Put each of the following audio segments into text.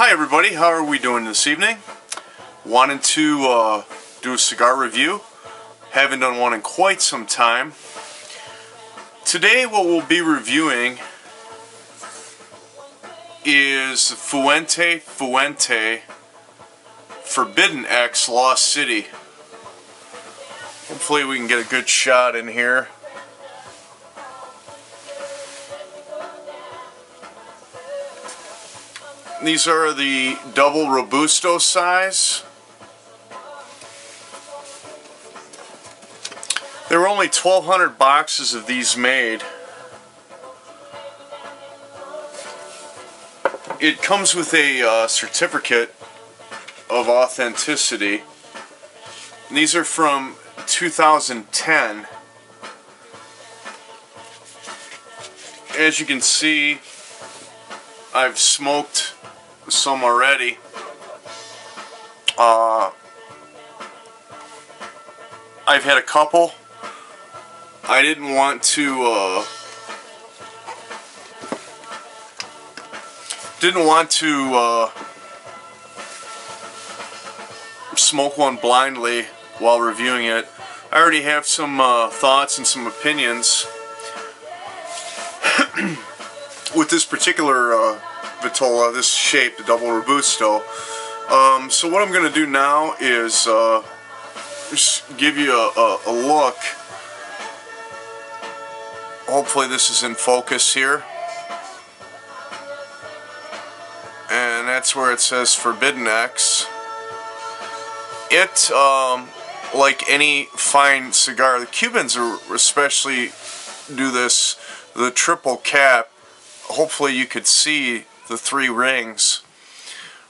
Hi everybody, how are we doing this evening? Wanted to do a cigar review. Haven't done one in quite some time. Today what we'll be reviewing is Fuente Forbidden X Lost City. Hopefully we can get a good shot in here. These are the double Robusto size. There were only 1,200 boxes of these made. It comes with a certificate of authenticity. And these are from 2010. As you can see, I've smoked some already. I've had a couple. I didn't want to smoke one blindly while reviewing it. I already have some thoughts and some opinions with this particular Vitola, this shape, the double Robusto. So what I'm going to do now is just give you a look. Hopefully this is in focus here. And that's where it says Forbidden X. It, like any fine cigar, the Cubans are especially do this, the triple cap. Hopefully you could see the 3 rings.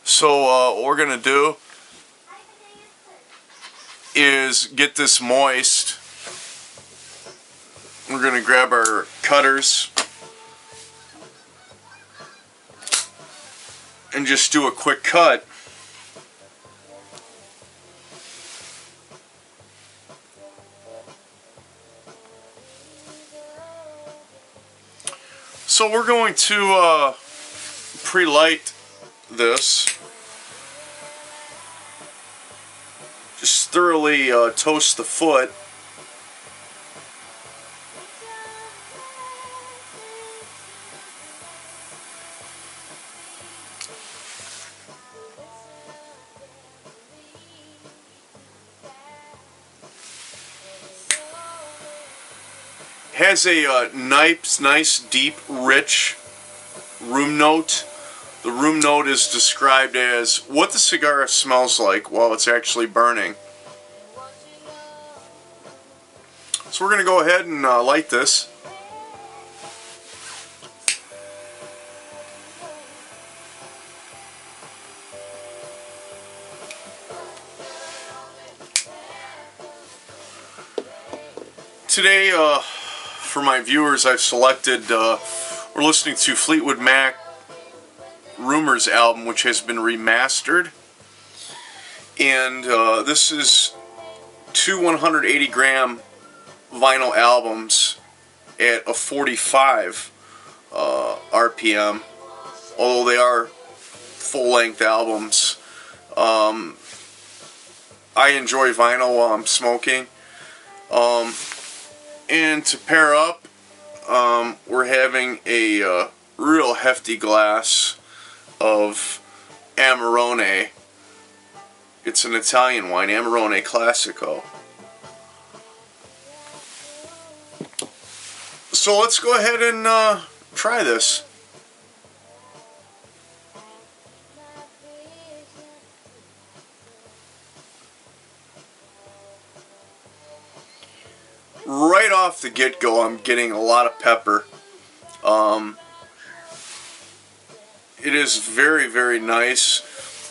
So what we're going to do is get this moist. We're going to grab our cutters and just do a quick cut. So we're going to pre-light this. Just thoroughly toast the foot. Has a nice, deep, rich room note. The room note is described as what the cigar smells like while it's actually burning. So we're going to go ahead and light this. Today, for my viewers, I've selected, we're listening to Fleetwood Mac Rumors album, which has been remastered. And this is 2 180-gram vinyl albums at a 45 RPM, although they are full-length albums. I enjoy vinyl while I'm smoking. And to pair up, we're having a real hefty glass of Amarone. It's an Italian wine, Amarone Classico. So let's go ahead and try this. Right off the get-go, I'm getting a lot of pepper. It is very, very nice.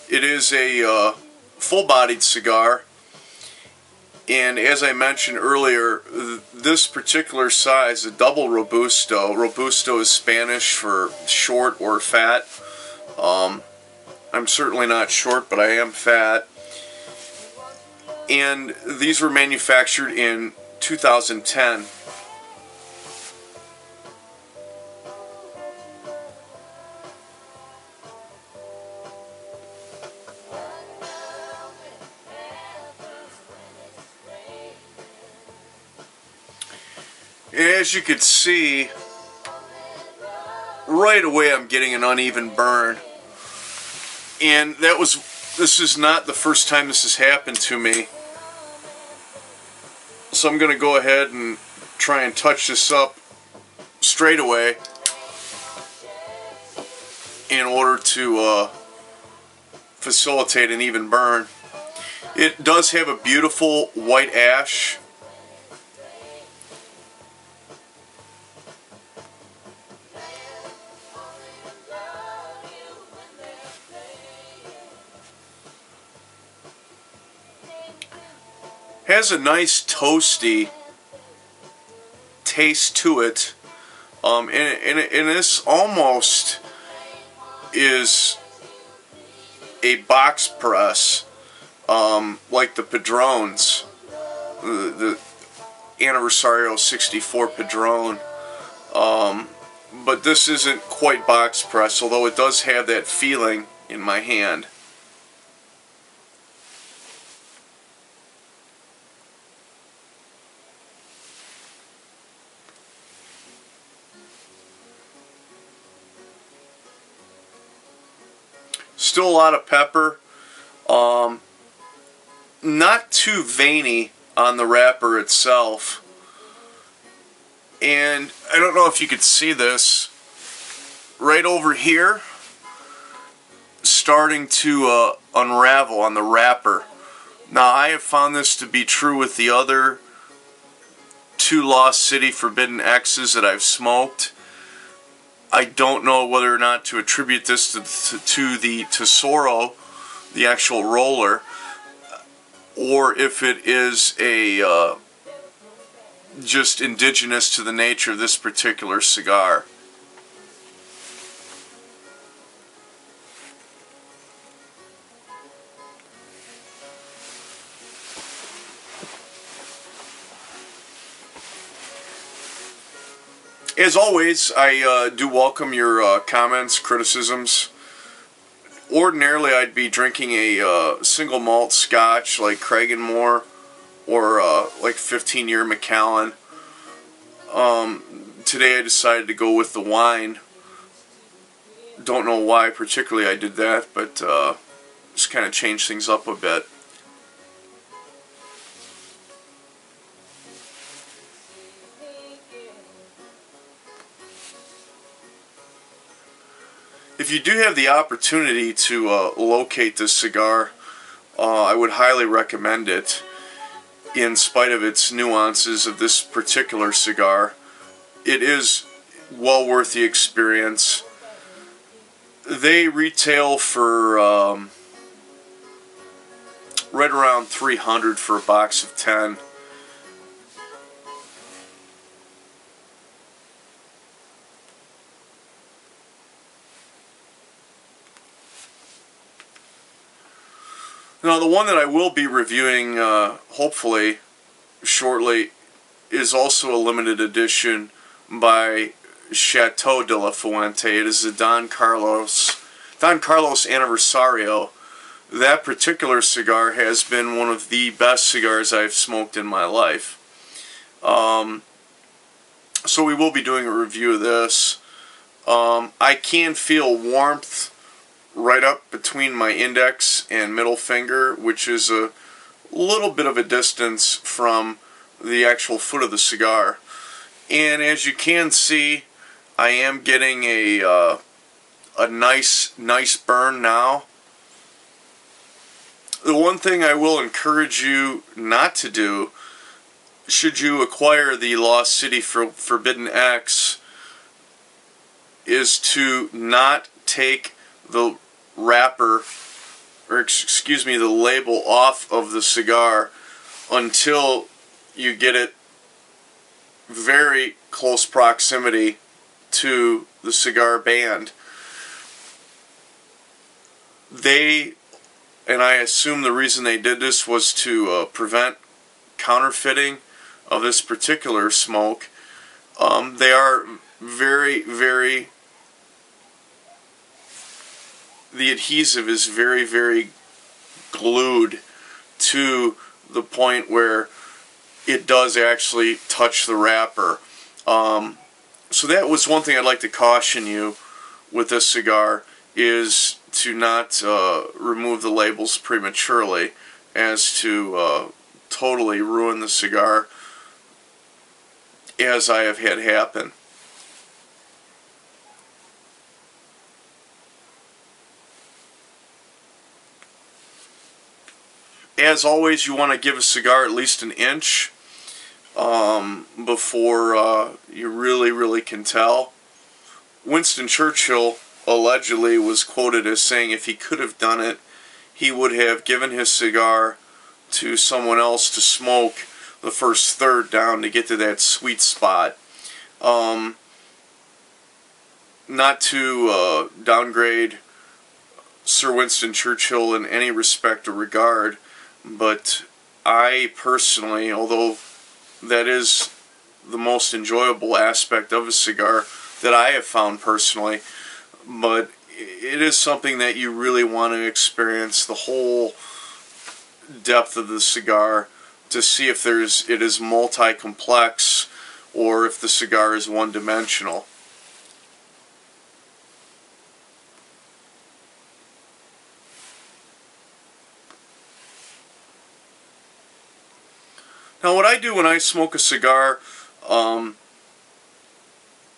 It is a full-bodied cigar. And as I mentioned earlier, this particular size, a double Robusto. Robusto is Spanish for short or fat. I'm certainly not short, but I am fat. And these were manufactured in 2010. as you could see, right away I'm getting an uneven burn. And this is not the first time this has happened to me. So I'm going to go ahead and try and touch this up straight away in order to facilitate an even burn. It does have a beautiful white ash. Has a nice toasty taste to it, and this almost is a box press, like the Padrones, the Anniversario 64 Padrone, but this isn't quite box press, although it does have that feeling in my hand. Still a lot of pepper, not too veiny on the wrapper itself, and I don't know if you could see this, right over here, starting to unravel on the wrapper. Now I have found this to be true with the other 2 Lost City Forbidden X's that I've smoked. I don't know whether or not to attribute this to the Tesoro, the actual roller, or if it is a just indigenous to the nature of this particular cigar. As always, I do welcome your comments, criticisms. Ordinarily, I'd be drinking a single malt scotch like Craigenmore or like 15-year Macallan. Today I decided to go with the wine. Don't know why particularly I did that, but just kind of changed things up a bit. If you do have the opportunity to locate this cigar, I would highly recommend it. In spite of its nuances of this particular cigar, it is well worth the experience. They retail for right around $300 for a box of 10. Now, the one that I will be reviewing, hopefully, shortly, is also a limited edition by Chateau de la Fuente. It is the Don Carlos Anniversario. That particular cigar has been one of the best cigars I've smoked in my life. So we will be doing a review of this. I can feel warmth right up between my index and middle finger, which is a little bit of a distance from the actual foot of the cigar. And as you can see, I am getting a nice burn now. The one thing I will encourage you not to do, should you acquire the Lost City Forbidden X, is to not take the wrapper, or excuse me, the label off of the cigar until you get it very close proximity to the cigar band. They, and I assume the reason they did this was to prevent counterfeiting of this particular smoke. They are very, the adhesive is very glued to the point where it does actually touch the wrapper. So that was one thing I'd like to caution you with this cigar, is to not remove the labels prematurely, as to totally ruin the cigar, as I have had happen. As always, you want to give a cigar at least an inch before you really can tell. Winston Churchill allegedly was quoted as saying if he could have done it, he would have given his cigar to someone else to smoke the first third down to get to that sweet spot. Not to downgrade Sir Winston Churchill in any respect or regard, but I personally, although that is the most enjoyable aspect of a cigar that I have found personally, but it is something that you really want to experience the whole depth of the cigar to see if it is multi-complex or if the cigar is one-dimensional. Now, what I do when I smoke a cigar,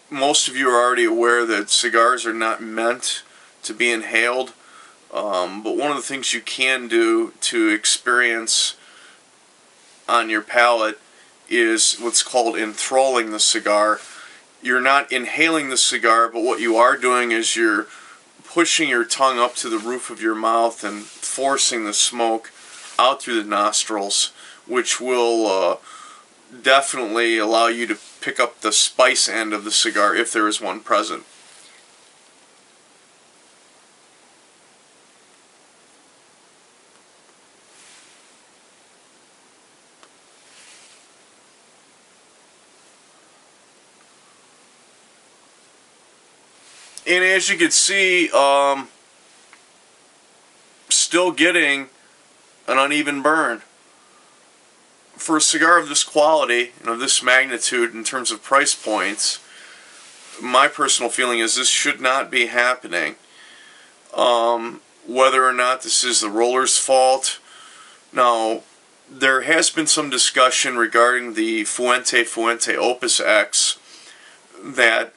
most of you are already aware that cigars are not meant to be inhaled, but one of the things you can do to experience on your palate is what's called enthralling the cigar. You're not inhaling the cigar, but what you are doing is you're pushing your tongue up to the roof of your mouth and forcing the smoke out through the nostrils, which will definitely allow you to pick up the spice end of the cigar if there is one present. And as you can see, still getting an uneven burn. For a cigar of this quality and of this magnitude in terms of price points, my personal feeling is this should not be happening. Whether or not this is the roller's fault. Now, there has been some discussion regarding the Fuente Opus X that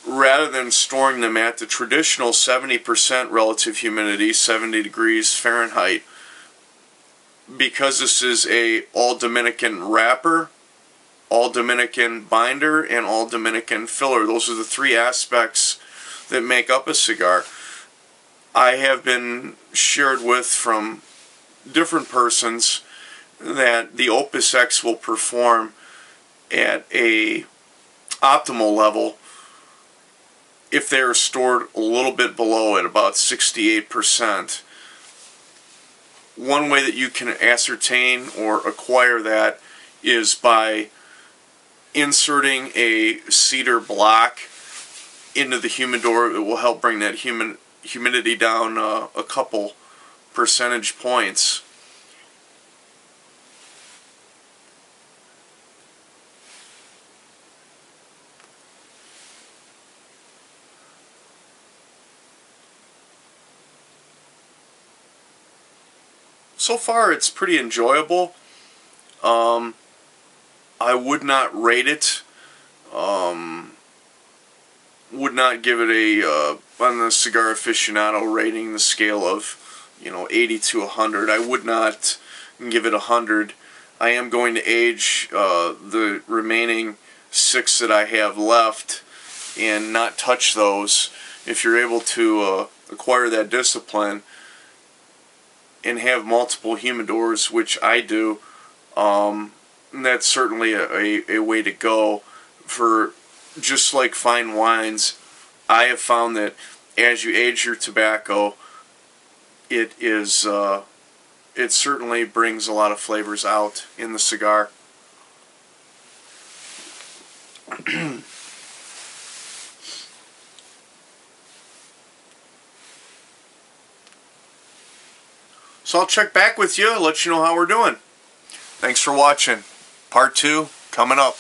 rather than storing them at the traditional 70% relative humidity, 70 degrees Fahrenheit, because this is a all Dominican wrapper, all Dominican binder, and all Dominican filler. Those are the three aspects that make up a cigar. I have been shared with from different persons that the Opus X will perform at a optimal level if they are stored a little bit below at about 68%. One way that you can ascertain or acquire that is by inserting a cedar block into the humidor. It will help bring that humidity down a couple percentage points. So far, it's pretty enjoyable. I would not rate it. Would not give it a on the Cigar Aficionado rating, the scale of 80 to 100. I would not give it 100. I am going to age the remaining 6 that I have left and not touch those. If you're able to acquire that discipline and have multiple humidors, which I do, that's certainly a way to go. For just like fine wines, I have found that as you age your tobacco, it certainly brings a lot of flavors out in the cigar. So I'll check back with you, let you know how we're doing. Thanks for watching. Part 2 coming up.